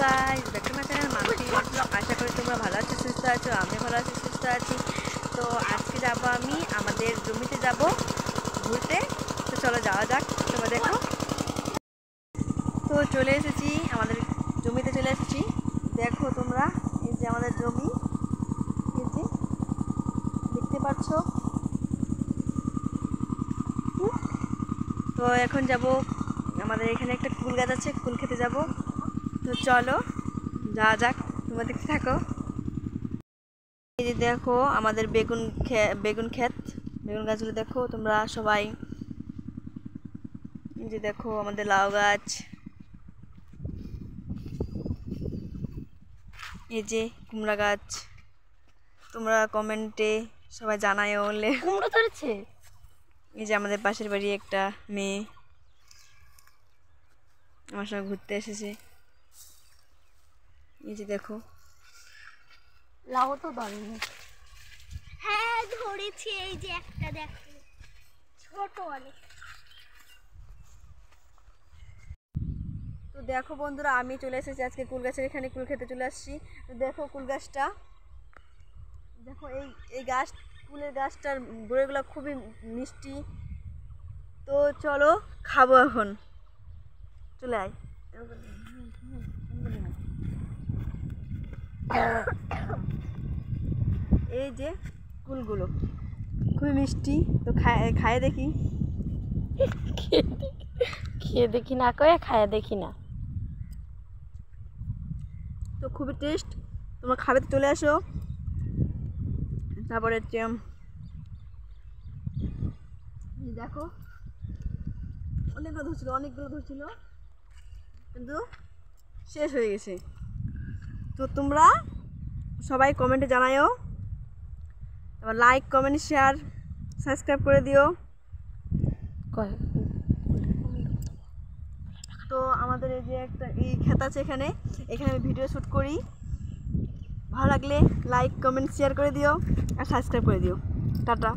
Guys, back to my channel Manasi blog. আশা করি তোমরা ভালো আছো, সুস্থ আছো। আমি ভালো আছি, সুস্থ আছি। তো আজকে যাব আমি আমাদের জমিতে যাব ঘুরতে। তো চলো যাওয়া যাক। তোমরা দেখো, তো চলে এসেছি আমাদের জমিতে, চলে এসেছি। দেখো তোমরা, এই যে আমাদের জমি, এই যে দেখতে পাচ্ছ। তো এখন যাব, আমাদের এখানে একটা কুল গাছ আছে, কুল খেতে যাব। তো চলো যাওয়া যাক, তোমরা দেখতে থাকো। এই যে দেখো আমাদের বেগুন ক্ষেত, বেগুন গাছগুলো দেখো তোমরা সবাই। এই যে দেখো আমাদের লাউ গাছ, এই যে কুমড়া গাছ। তোমরা কমেন্টে সবাই জানায়ও কুমড়ো ধরেছে। এই যে আমাদের পাশের বাড়ি একটা মেয়ে আমার সঙ্গে ঘুরতে এসেছে। এই যে দেখো লাউ তো দারুণ। হ্যাঁ ধরেছি, এই যে একটা দেখো, ছোট অনেক। তো দেখো বন্ধুরা, আমি চলে এসেছি আজকে কুল গাছের এখানে, কুল খেতে চলে আসছি। তো দেখো কুল গাছটা, দেখো এই গাছ, কুলের গাছটার বড়িগুলো খুবই মিষ্টি। তো চলো খাবো এখন, চলে আয়। এই যে কুলগুলো খুবই মিষ্টি। তো খায় দেখি, খেয়ে দেখি না কয়ে খায় দেখি না। তো খুবই টেস্ট। তোমরা খাবে তো চলে আসো। তারপরে দেখো অনেকগুলো ধরছিল কিন্তু শেষ হয়ে গেছে। তো তোমরা সবাই কমেন্টে জানাও, তারপর লাইক, কমেন্ট, শেয়ার, সাবস্ক্রাইব করে দিও। তো আমাদের এই যে একটা এই ক্ষেত আছে, এখানে আমি ভিডিও শ্যুট করি। ভালো লাগলে লাইক, কমেন্ট, শেয়ার করে দিও আর সাবস্ক্রাইব করে দিও। টাটা।